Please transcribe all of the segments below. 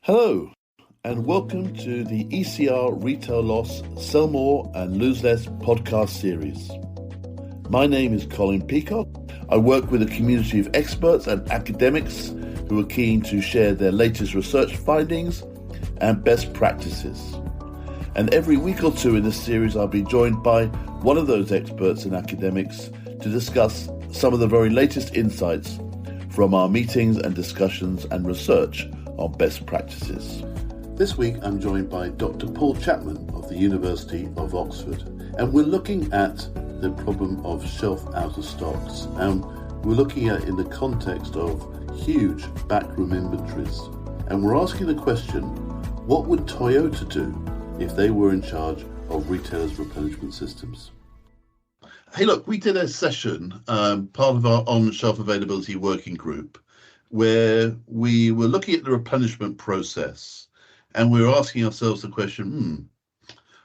Hello, and welcome to the ECR Retail Loss, Sell More and Lose Less podcast series. My name is Colin Peacock. I work with a community of experts and academics who are keen to share their latest research findings and best practices. And every week or two in this series, I'll be joined by one of those experts and academics to discuss some of the very latest insights from our meetings and discussions and research on best practices. This week I'm joined by Dr. Paul Chapman of the University of Oxford, and we're looking at the problem of shelf out of stocks, and we're looking at it in the context of huge backroom inventories, and we're asking the question, what would Toyota do if they were in charge of retailers' replenishment systems? Hey look, we did a session, part of our on-shelf availability working group, where we were looking at the replenishment process, and we were asking ourselves the question,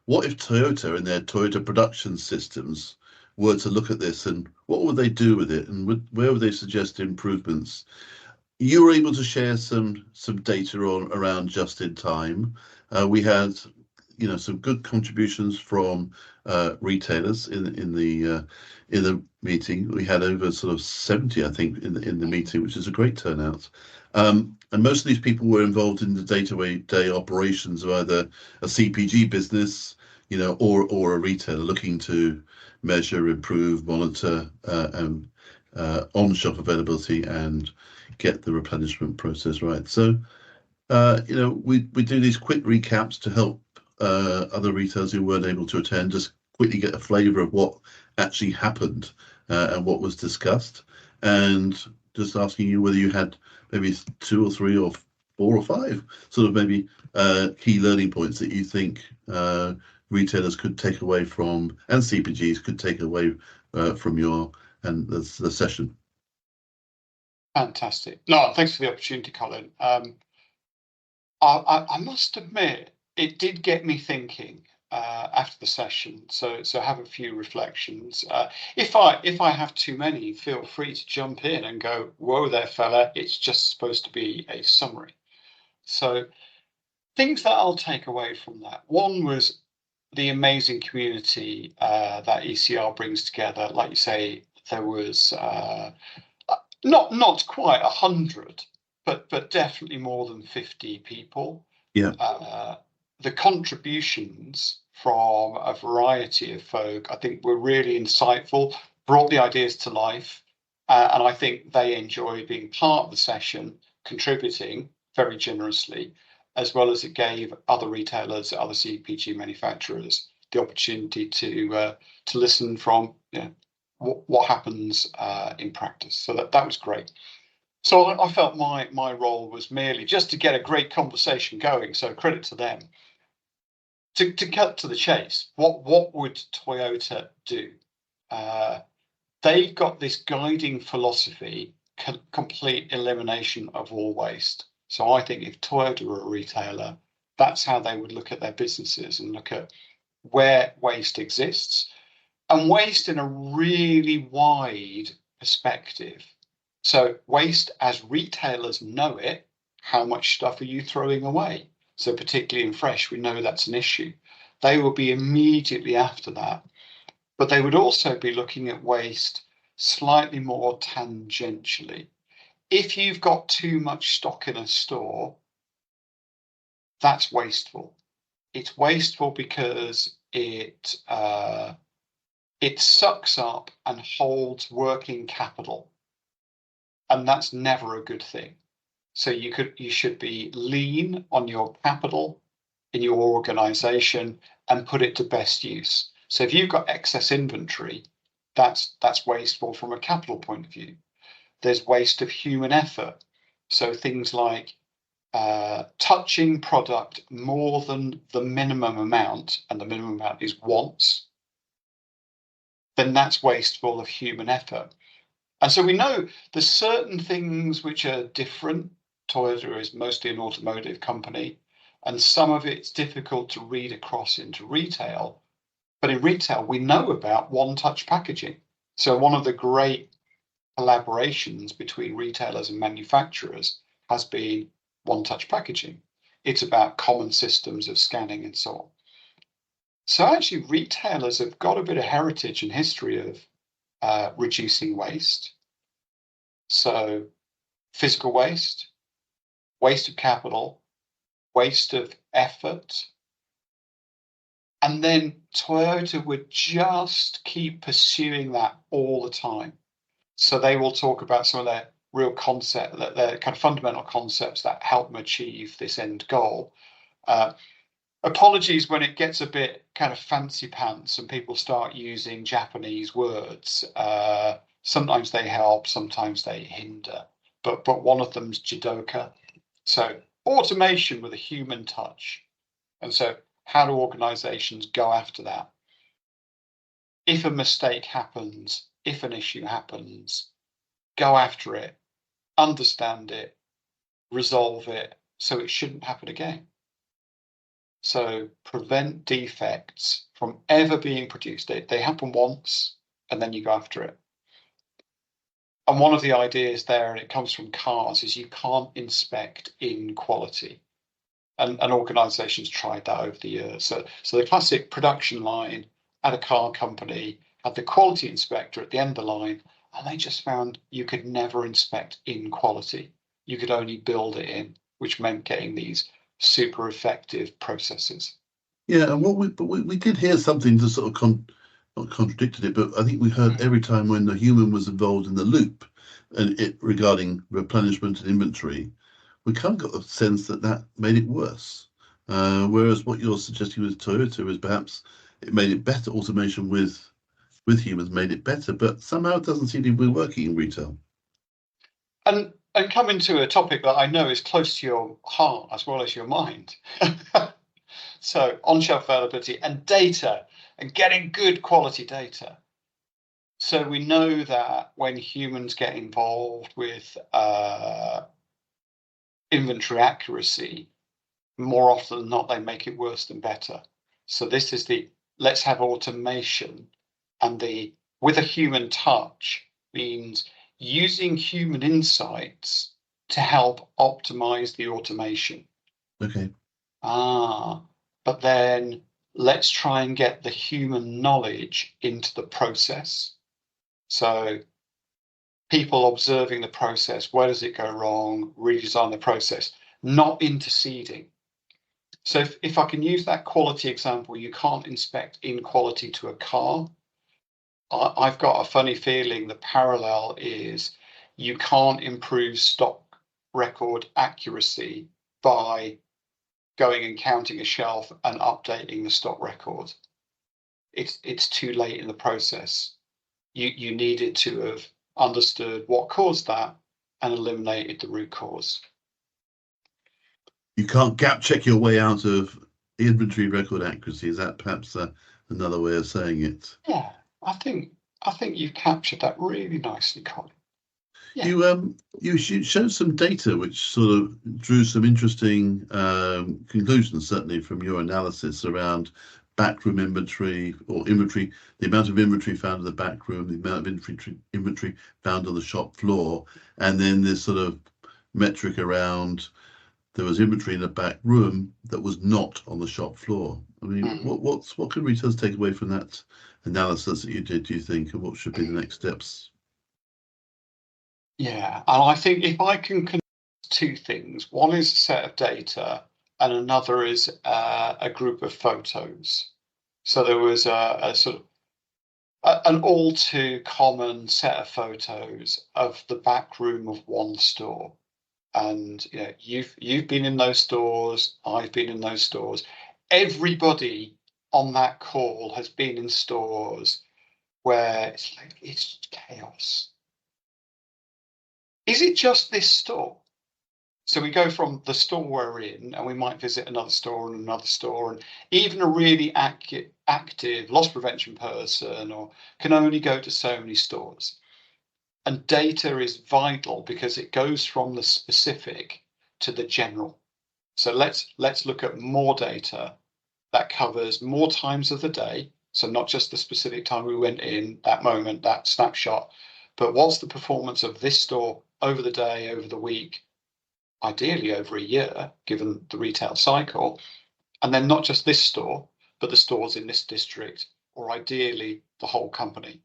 what if Toyota and their Toyota production systems were to look at this, and what would they do with it, and where would they suggest improvements? You were able to share some data around just in time. We had some good contributions from retailers in the meeting. We had over sort of 70, I think, in the meeting, which is a great turnout. And most of these people were involved in the day-to-day operations of either a CPG business, or a retailer looking to measure, improve, monitor on-shelf availability and get the replenishment process right. So, we do these quick recaps to help other retailers who weren't able to attend just quickly get a flavour of what actually happened and what was discussed, and just asking you whether you had maybe 2 or 3 or 4 or 5 sort of maybe key learning points that you think retailers could take away from, and CPGs could take away from your and the session. Fantastic. No, thanks for the opportunity, Colin. I must admit, it did get me thinking after the session. So I have a few reflections. If I have too many, feel free to jump in and go, whoa there, fella, it's just supposed to be a summary. So things that I'll take away from that. One was the amazing community that ECR brings together. Like you say, there was not quite 100, but definitely more than 50 people. Yeah. The contributions from a variety of folk, I think, were really insightful, brought the ideas to life, and I think they enjoyed being part of the session, contributing very generously, as well as it gave other retailers, other CPG manufacturers, the opportunity to listen from what happens in practice. So that was great. So I felt my role was merely just to get a great conversation going. So credit to them. To cut to the chase, what would Toyota do? They've got this guiding philosophy, complete elimination of all waste. So I think if Toyota were a retailer, that's how they would look at their businesses and look at where waste exists, and waste in a really wide perspective. So waste as retailers know it, how much stuff are you throwing away? So particularly in fresh, we know that's an issue. They will be immediately after that. But they would also be looking at waste slightly more tangentially. If you've got too much stock in a store, that's wasteful. It's wasteful because it sucks up and holds working capital. And that's never a good thing. So you should be lean on your capital in your organization and put it to best use. So if you've got excess inventory, that's wasteful from a capital point of view. There's waste of human effort. So things like touching product more than the minimum amount, and the minimum amount is once, then that's wasteful of human effort. And so we know there's certain things which are different. Toyota is mostly an automotive company, and some of it's difficult to read across into retail. But in retail, we know about one-touch packaging. So one of the great collaborations between retailers and manufacturers has been one-touch packaging. It's about common systems of scanning and so on. So actually, retailers have got a bit of heritage and history of reducing waste. So physical waste, waste of capital, waste of effort. And then Toyota would just keep pursuing that all the time. So they will talk about some of their real concept, their kind of fundamental concepts that help them achieve this end goal. Apologies when it gets a bit kind of fancy pants and people start using Japanese words. Sometimes they help, sometimes they hinder. But one of them's Jidoka. So automation with a human touch. And so how do organizations go after that? If a mistake happens, if an issue happens, go after it, understand it, resolve it, so it shouldn't happen again. So prevent defects from ever being produced. They happen once, and then you go after it. And one of the ideas there, and it comes from cars, is you can't inspect in quality. And organizations tried that over the years. So the classic production line at a car company had the quality inspector at the end of the line, and they just found you could never inspect in quality. You could only build it in, which meant getting these super effective processes. Yeah, and we did hear something to sort of not contradicted it, but I think we heard every time when the human was involved in the loop, and it regarding replenishment and inventory, we kind of got the sense that made it worse. Whereas what you're suggesting with Toyota is perhaps it made it better. Automation with humans made it better, but somehow it doesn't seem to be working in retail. And coming to a topic that I know is close to your heart as well as your mind. So on-shelf availability and data and getting good quality data. So we know that when humans get involved with inventory accuracy, more often than not, they make it worse than better. So this is let's have automation, and with a human touch means using human insights to help optimize the automation. Okay. But then let's try and get the human knowledge into the process. So people observing the process, where does it go wrong, redesign the process, not interceding. So if I can use that quality example, you can't inspect in quality to a car. I've got a funny feeling the parallel is you can't improve stock record accuracy by going and counting a shelf and updating the stock record. It's too late in the process. You needed to have understood what caused that and eliminated the root cause. You can't gap check your way out of inventory record accuracy. Is that perhaps another way of saying it? Yeah, I think you've captured that really nicely, Colin. Yeah. You showed some data which sort of drew some interesting conclusions, certainly from your analysis around backroom inventory or inventory, the amount of inventory found in the back room, the amount of inventory found on the shop floor, and then this sort of metric around there was inventory in the back room that was not on the shop floor. I mean, what can retailers take away from that analysis that you did, do you think, and what should be the next steps? Yeah, and I think if I can connect two things, one is a set of data and another is a group of photos. So there was a sort of an all too common set of photos of the back room of one store. And you've been in those stores, I've been in those stores. Everybody on that call has been in stores where it's chaos. Is it just this store? So we go from the store we're in, and we might visit another store and another store, and even a really active loss prevention person or can only go to so many stores. And data is vital because it goes from the specific to the general. So let's look at more data that covers more times of the day. So not just the specific time we went in, that moment, that snapshot, but what's the performance of this store over the day, over the week, ideally over a year, given the retail cycle. And then not just this store, but the stores in this district, or ideally the whole company.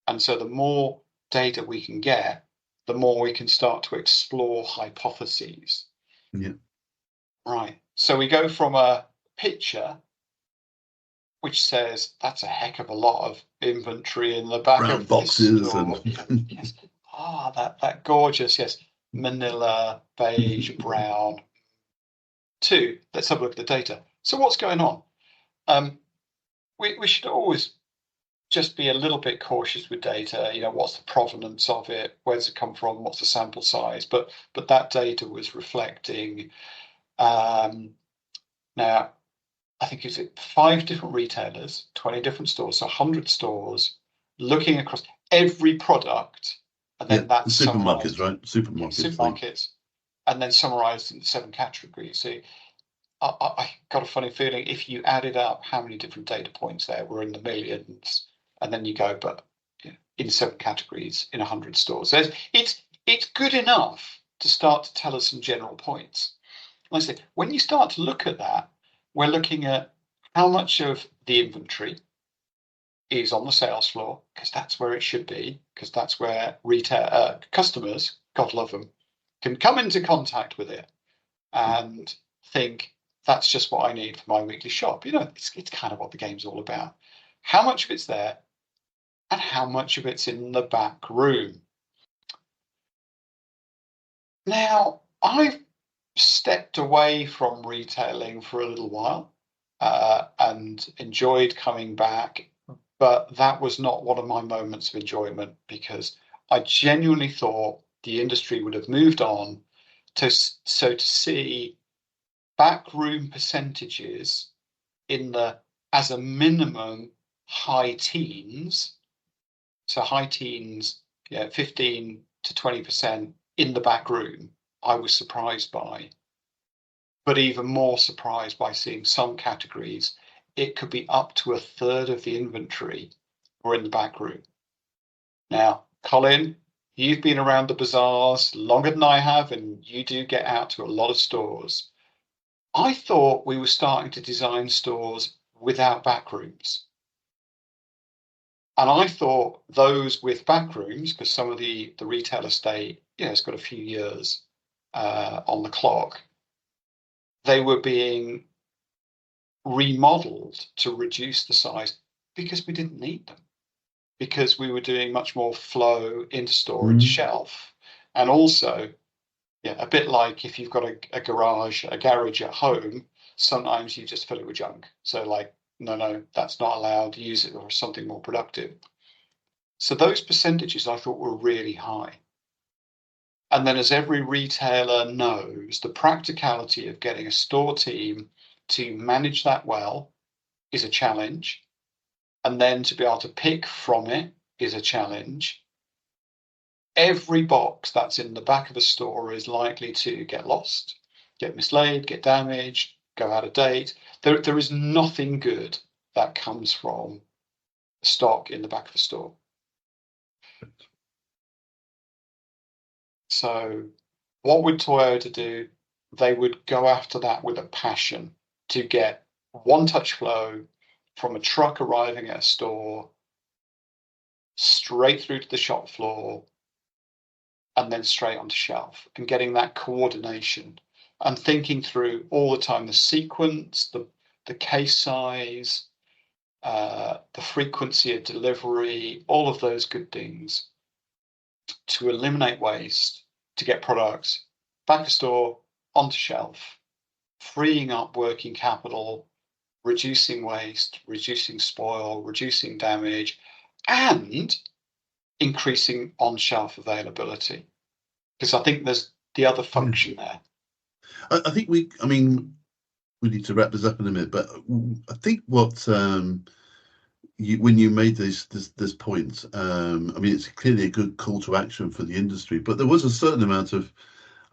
And so the more data we can get, the more we can start to explore hypotheses. Yeah. Right. So we go from a picture which says that's a heck of a lot of inventory in the back Brown of this boxes store. and Yes. That gorgeous, yes, manila, beige, brown. Two, let's have a look at the data. So what's going on? We should always just be a little bit cautious with data. What's the provenance of it? Where does it come from? What's the sample size? But that data was reflecting. Now, I think it's 5 different retailers, 20 different stores, so 100 stores, looking across every product, and then that's supermarkets, summarized, right? supermarkets, and then summarized in 7 categories. So I got a funny feeling if you added up how many different data points there were in the millions, and then you go, but in 7 categories in 100 stores. So it's good enough to start to tell us some general points. Like I say, when you start to look at that, we're looking at how much of the inventory is on the sales floor, because that's where it should be, because that's where retail customers, God love them, can come into contact with it and think, that's just what I need for my weekly shop. It's kind of what the game's all about. How much of it's there and how much of it's in the back room. Now, I've stepped away from retailing for a little while and enjoyed coming back, but that was not one of my moments of enjoyment, because I genuinely thought the industry would have moved on to see backroom percentages in the, as a minimum, high teens. So high teens, 15 to 20% in the back room, I was surprised by. But even more surprised by seeing some categories, it could be up to a third of the inventory or in the back room. Now, Colin, you've been around the bazaars longer than I have, and you do get out to a lot of stores. I thought we were starting to design stores without back rooms. And I thought those with back rooms, because some of the retail estate, it's got a few years on the clock, they were being remodeled to reduce the size because we didn't need them, because we were doing much more flow into store into shelf. And also, a bit like if you've got a garage at home, sometimes you just fill it with junk. So no, that's not allowed. Use it for something more productive. So those percentages I thought were really high. And then, as every retailer knows, the practicality of getting a store team to manage that well is a challenge. And then to be able to pick from it is a challenge. Every box that's in the back of a store is likely to get lost, get mislaid, get damaged, go out of date. There is nothing good that comes from stock in the back of a store. So what would Toyota do? They would go after that with a passion to get one-touch flow from a truck arriving at a store straight through to the shop floor and then straight onto shelf, and getting that coordination and thinking through all the time the sequence, the case size, the frequency of delivery, all of those good things to eliminate waste, to get products back of store, onto shelf, freeing up working capital, reducing waste, reducing spoil, reducing damage, and increasing on-shelf availability. Because I think there's the other function there. I think we need to wrap this up in a minute, but I think what when you made this point, it's clearly a good call to action for the industry, but there was a certain amount of,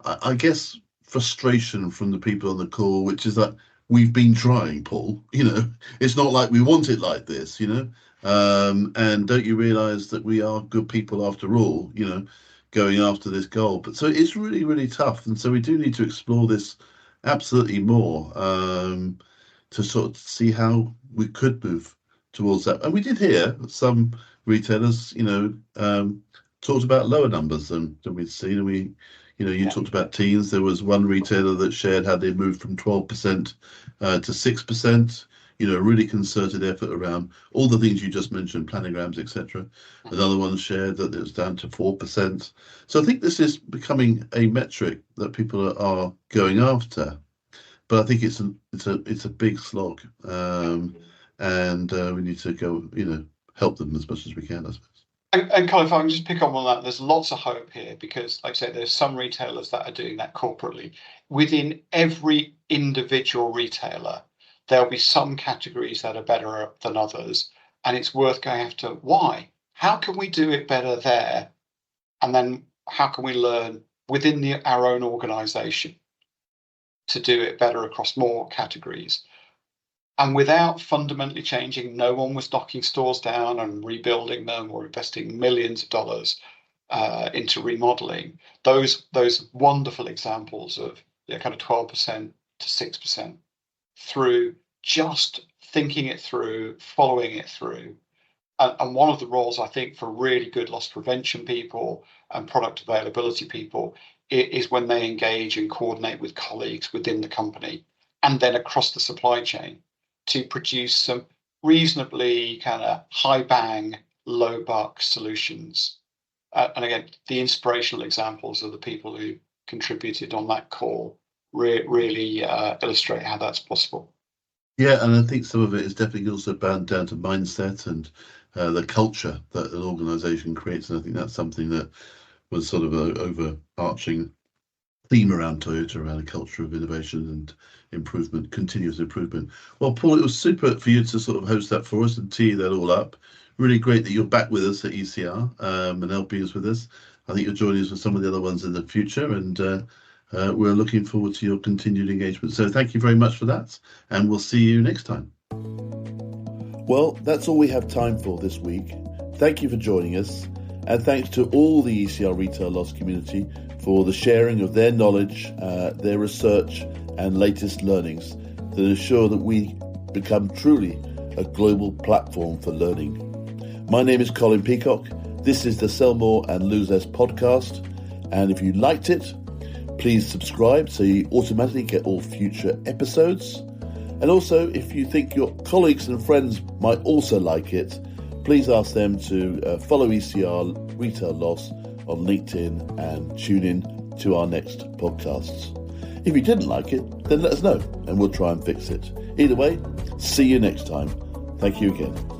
I guess, frustration from the people on the call, which is that we've been trying, Paul. It's not like we want it like this, and don't you realise that we are good people after all? going after this goal. But so it's really, really tough. And so we do need to explore this absolutely more to sort of see how we could move towards that. And we did hear some retailers, talked about lower numbers than we'd seen. And you talked about teens. There was one retailer that shared how they moved from 12% to 6%. A really concerted effort around all the things you just mentioned, planograms, etc. Another one shared that it was down to 4%. So I think this is becoming a metric that people are going after, but I think it's a big slog, and we need to go, help them as much as we can, I suppose. And Colin, if I can just pick up on that, there's lots of hope here because, like I said, there's some retailers that are doing that corporately. Within every individual retailer, there'll be some categories that are better than others, and it's worth going after why. How can we do it better there? And then how can we learn within our own organisation to do it better across more categories? And without fundamentally changing, no one was knocking stores down and rebuilding them or investing millions of dollars into remodeling. Those wonderful examples of kind of 12% to 6%. Through just thinking it through, following it through. And one of the roles, I think, for really good loss prevention people and product availability people is when they engage and coordinate with colleagues within the company and then across the supply chain to produce some reasonably kind of high bang, low buck solutions. And again, the inspirational examples of the people who contributed on that call really illustrate how that's possible. Yeah, and I think some of it is definitely also bound down to mindset and the culture that an organisation creates. And I think that's something that was sort of an overarching theme around Toyota, around a culture of innovation and improvement, continuous improvement. Well, Paul, it was super for you to sort of host that for us and tee that all up. Really great that you're back with us at ECR and helping us with this. I think you're joining us with some of the other ones in the future, and we're looking forward to your continued engagement. So thank you very much for that, and we'll see you next time. Well, that's all we have time for this week. Thank you for joining us, and thanks to all the ECR retail loss community for the sharing of their knowledge, their research and latest learnings that ensure that we become truly a global platform for learning. My name is Colin Peacock. This is the Sell More and Lose Less podcast, and if you liked it, please subscribe so you automatically get all future episodes. And also, if you think your colleagues and friends might also like it, please ask them to follow ECR Retail Loss on LinkedIn and tune in to our next podcasts. If you didn't like it, then let us know and we'll try and fix it. Either way, see you next time. Thank you again.